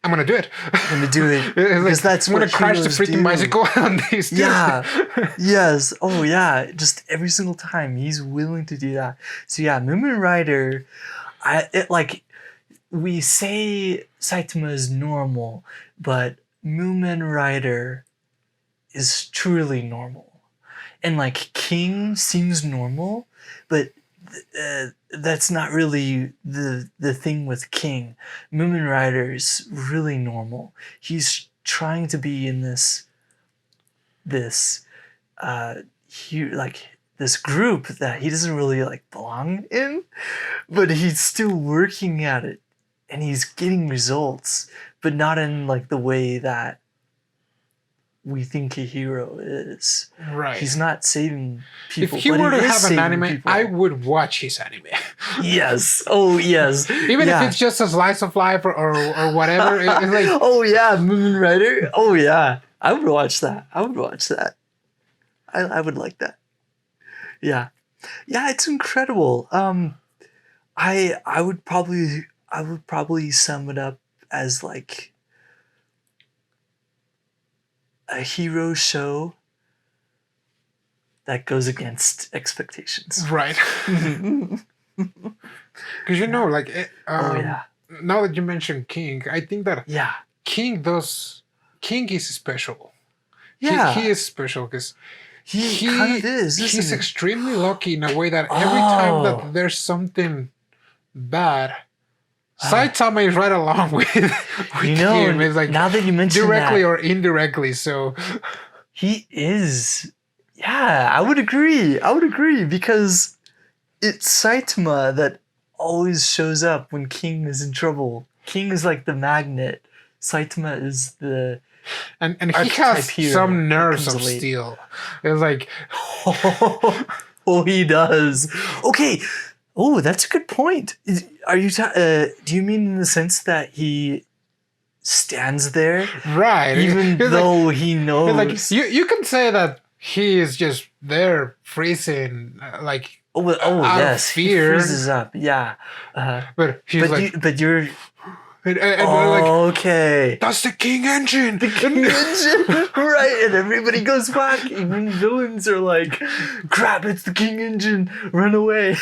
I'm gonna do it. I'm gonna do it. Because I'm gonna crash the freaking bicycle on these. Yeah. Yes. Oh yeah. Just every single time he's willing to do that. So yeah, Moomin Rider, we say Saitama is normal, but Moomin Rider is truly normal. And like King seems normal, but that's not really the thing with King. Moomin Rider is really normal. He's trying to be in this group that he doesn't really belong in, but he's still working at it. And he's getting results, but not in the way that we think a hero is. Right. He's not saving people. If he were to have an anime, I would watch his anime. Yes. Oh, yes. Even if it's just a slice of life or whatever. It's like, oh, yeah. Moomin Rider. Oh, yeah. I would watch that. I would like that. Yeah. Yeah, it's incredible. I would probably sum it up as a hero show that goes against expectations. Right. Because now that you mentioned King, I think that King is special. Yeah. He is special because he kind of is. He's extremely lucky in a way that every time that there's something bad, Saitama is right along with him. It's now that you mention directly or indirectly. So he is. Yeah, I would agree because it's Saitama that always shows up when King is in trouble. King is like the magnet. Saitama is the and he has some nerves of steel. It's like Oh, he does. Okay. Oh, that's a good point. Are you? Do you mean in the sense that he stands there, Right. even He's though like, he he's knows? like you can say that he is just there freezing, like Oh out of yes, he fear. freezes up. Yeah. But he's like, You're and we're like, okay. that's the King engine. The King engine, right? And everybody goes back. Even villains are like, "Crap! It's the King engine! Run away!"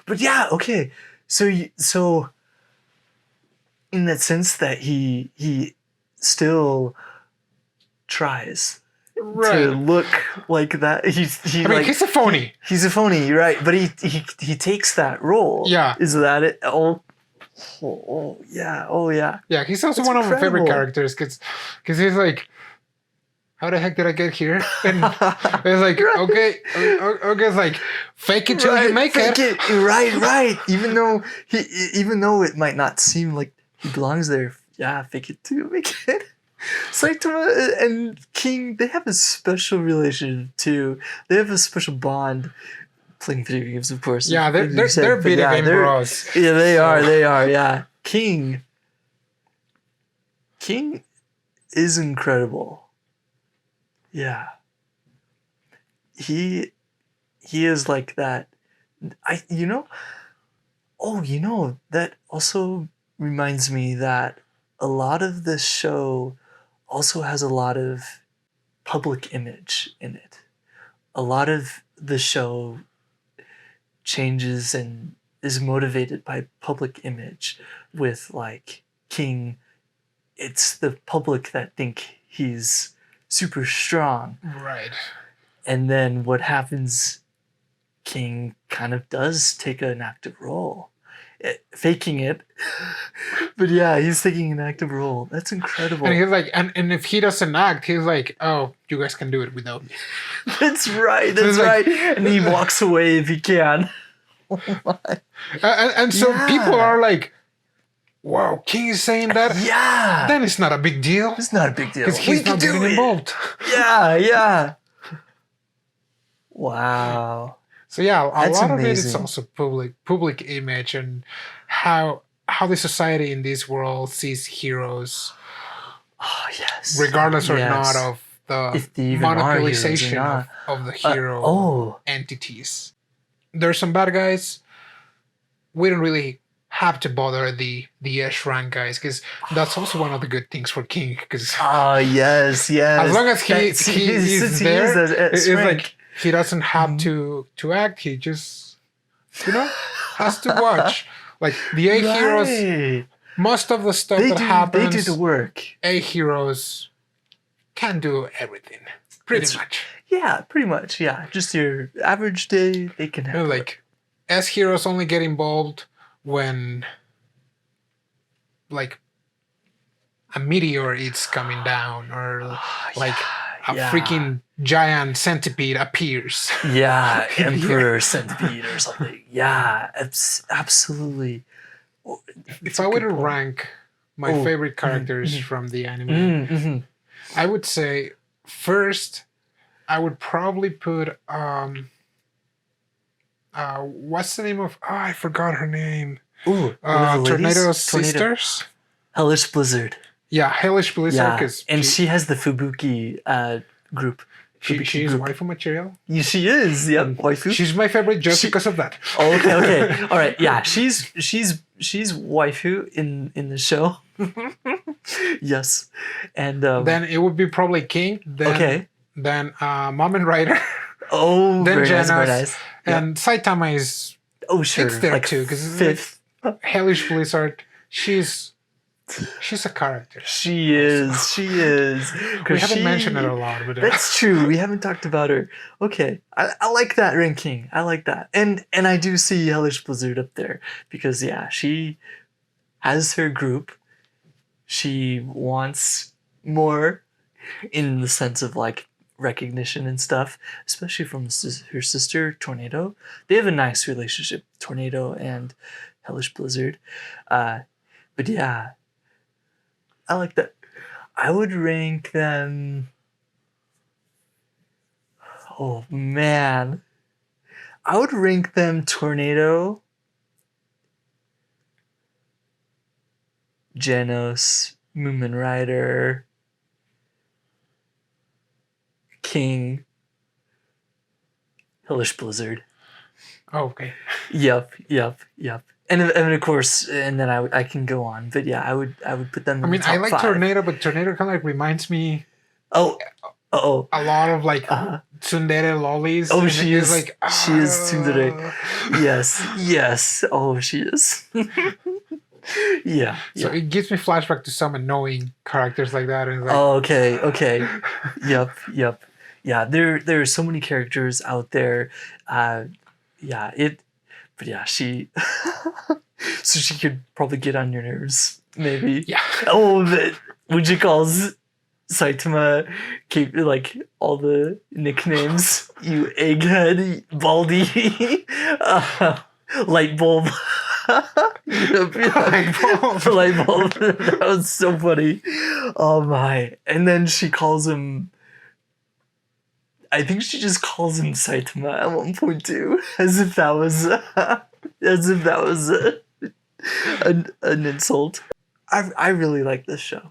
But yeah, okay. So in that sense that he still tries Right. to look like that. I mean, he's a phony. He's a phony, right? But he takes that role. Yeah. Is that it? Oh yeah. Oh yeah. Yeah, he's also That's one of my favorite incredible. characters because he's like, how the heck did I get here? And it's like, okay, it's like, fake it till you make fake it. Right. Even though it might not seem like he belongs there, yeah, fake it till you make it. Saitama and King, they have a special relationship too. They have a special bond. Playing video games, of course. Yeah, they're But video game bros. Yeah, they are. Yeah, King is incredible. Yeah, he is like that. That also reminds me that a lot of this show also has a lot of public image in it. A lot of the show changes and is motivated by public image with like King. It's the public that think he's super strong. Right. And then what happens, King kind of does take an active role. Faking it. But yeah, he's taking an active role. That's incredible. And he's like, and if he doesn't act, he's like, oh, you guys can do it without me. That's right. And he walks away if he can. Oh my. And so people are like, wow, King is saying that? Yeah. Then it's not a big deal. It's not a big deal. Because he's not getting involved. Yeah. Wow. So yeah, a That's lot of it is amazing. also public image and how the society in this world sees heroes, Oh yes. regardless or Yes. not of If they the even are heroes or monopolization not. of the hero Oh. entities. There's some bad guys. We don't really have to bother the S rank guys because that's also one of the good things for King. Because Oh yes. as long as Since he's he there, is at it's rank. like he doesn't have to act. He just has to watch. Like the A heroes, Right. most of the stuff They that do happens, the work. A heroes can do everything pretty It's- much. Yeah, pretty much. Yeah, just your average day, they can have Like S heroes only get involved when like a meteor is coming down or like a yeah. freaking giant centipede appears. Yeah, Emperor Centipede or something. Yeah, absolutely. If I were to rank my Oh, favorite characters from the anime, Mm-hmm. I would say first I would probably put what's the name of I forgot her name. Ooh, one of the ladies? Tornado Tornado. Sisters? Hellish Blizzard. Yeah, Hellish Blizzard, Yeah, because and she has the Fubuki group. she's group. waifu material. Yeah, she is. Yep, waifu. She's my favorite just She- because of that. Oh, okay. All right. Yeah, she's waifu in the show. Yes, and Then it would be probably King. Then, okay. Then Mom and Rider. Oh, Then very nice, very Janus. nice. Yeah. And Saitama is Oh, sure. it's there like too because fifth. Hellish Blizzard. She's a character. She is. She is. We haven't mentioned it a lot, but That's true. We haven't talked about her. Okay, I like that ranking. I like that, and I do see Hellish Blizzard up there because yeah, she has her group. She wants more, in the sense of like recognition and stuff, especially from her sister Tornado. They have a nice relationship, Tornado and Hellish Blizzard. But yeah, I like that. I would rank them. Oh man, I would rank them Tornado, Genos, Moomin Rider, King, Hellish Blizzard. Oh, okay. Yep. And of course, and then I can go on, but yeah, I would put them. I In mean, the top I like five. Tornado, but Tornado kind of like reminds me Oh, a lot of like tsundere lollies. Oh, and she it's is. like She is tsundere. Yes. Oh, she is. Yeah. So it gives me flashback to some annoying characters like that, and it's like, Oh, okay. Yep. Yeah, there are so many characters out there. But yeah, she. So she could probably get on your nerves, maybe. yeah. Oh, when she calls Saitama, like all the nicknames, you egghead, baldy, light bulb. Light bulb. That was so funny. Oh my! And then she calls him. I think she just calls him Saitama at one point too, as if that was an insult. I really like this show.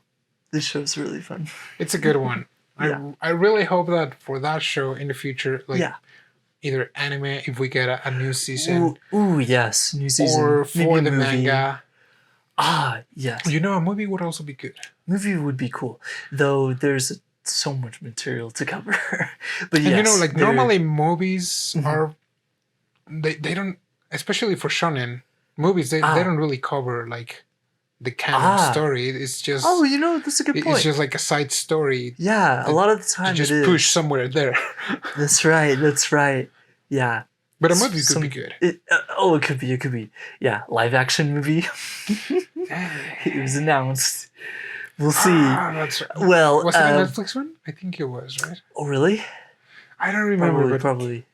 This show's really fun. It's a good one. Yeah. I really hope that for that show in the future, like either anime, if we get a new season, Ooh, yes, new season, or maybe for a the movie. manga. Ah, yes. You know, a movie would also be good. Movie would be cool, though. There's so much material to cover. But yes, And you know, like normally movies are they don't, especially for shonen movies, they don't really cover like the canon story. It's just that's a good point. It's just like a side story. Yeah, a lot of the time You just it is. push somewhere there. That's right. Yeah. But a movie could be good. It could be. Yeah, live action movie. It was announced. We'll see. That's right. Well, was it a Netflix one? I think it was, right? Oh, really? I don't remember. Probably.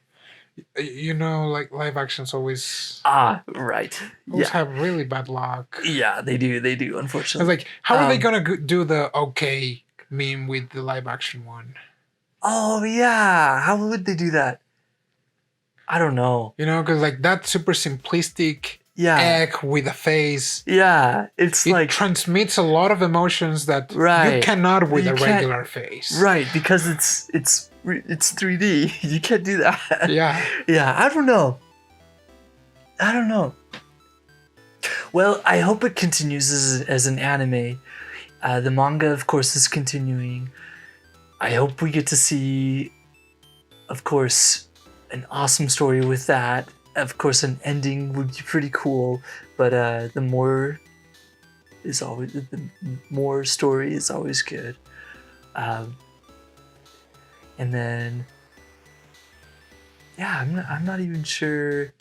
You know, like live actions always Right. always have really bad luck. Yeah, they do. I Unfortunately. was like, how are they gonna do the okay meme with the live action one? Oh yeah, how would they do that? I don't know. You know, because like that super simplistic egg with a face. Yeah, it like transmits a lot of emotions that you cannot with a regular face. Right, because it's 3D. You can't do that. Yeah. Yeah, I don't know. Well, I hope it continues as an anime. The manga, of course, is continuing. I hope we get to see, of course, an awesome story with that. Of course, an ending would be pretty cool, but the more story is always good. And then, I'm not even sure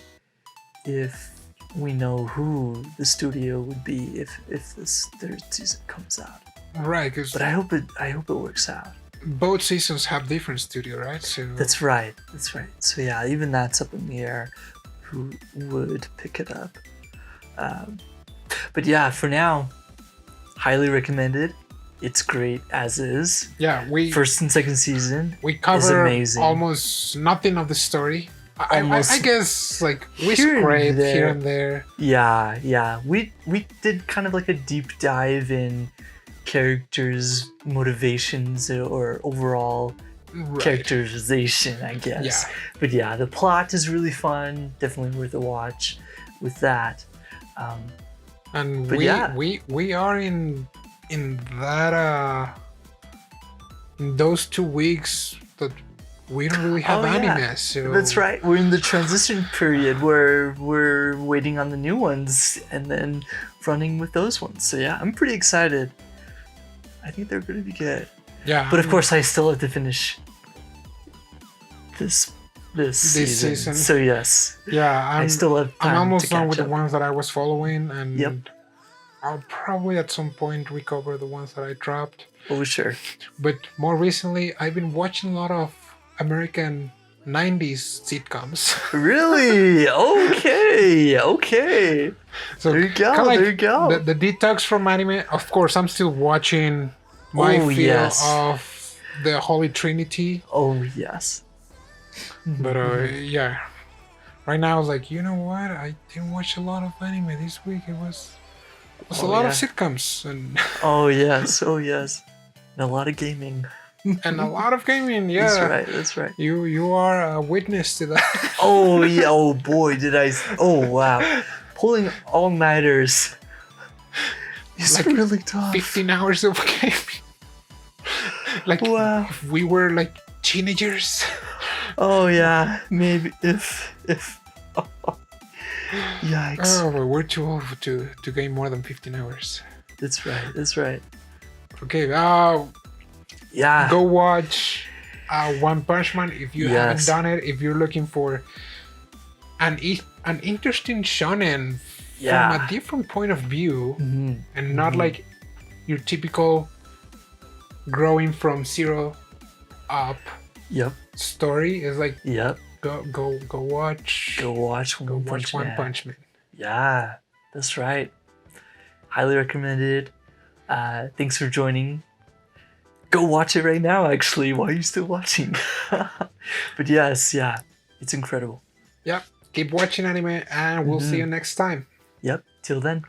if we know who the studio would be if this third season comes out. Right, but I hope it works out. Both seasons have different studio, right? So That's right. So yeah, even that's up in the air. Who would pick it up? But yeah, for now, highly recommended. It's great as is. Yeah, first and second season. We cover amazing. Almost nothing of the story. I guess like we scraped here and there. Yeah. We did kind of like a deep dive in characters' motivations or overall characterization, I guess. Yeah. But yeah, the plot is really fun. Definitely worth a watch with that. And we are in that in those 2 weeks that we don't really have anime. So that's right. We're in the transition period where we're waiting on the new ones and then running with those ones. So yeah, I'm pretty excited. I think they're going to be good. Yeah. But of course, I still have to finish this season. So yes. Yeah, I still have time. I'm almost to done with catch the ones that I was following, and Yep. I'll probably at some point recover the ones that I dropped. Oh sure. But more recently, I've been watching a lot of American 90s sitcoms. Really? Okay. So there you go. Like there you go. The detox from anime. Of course, I'm still watching my fill of the Holy Trinity. Oh yes. But yeah, Right now, I was like, you know what? I didn't watch a lot of anime this week. It was a Oh, lot of yeah. sitcoms and Oh yes, oh yes. And a lot of gaming. and a lot of gaming. That's Yeah, right, that's right. you are a witness to that. Oh yeah, oh boy, oh wow. Pulling all-nighters is Like really tough. 15 hours of gaming. Like Wow. if we were like teenagers. Oh yeah, maybe if yikes. Oh, but we're too old to game more than 15 hours. That's right, that's right. Okay, Yeah. go watch One Punch Man if you haven't Yes. done it. If you're looking for an interesting shonen from Yeah. a different point of view, Mhm. and not like your typical growing from zero up Yep. story. Is like Yep. go watch Go watch One Punch Man. Yeah, that's right. Highly recommended. Thanks for joining. Go watch it right now, actually. Why are you still watching? But yes, yeah, it's incredible. Yep. Keep watching anime, and we'll see you next time. Yep, till then.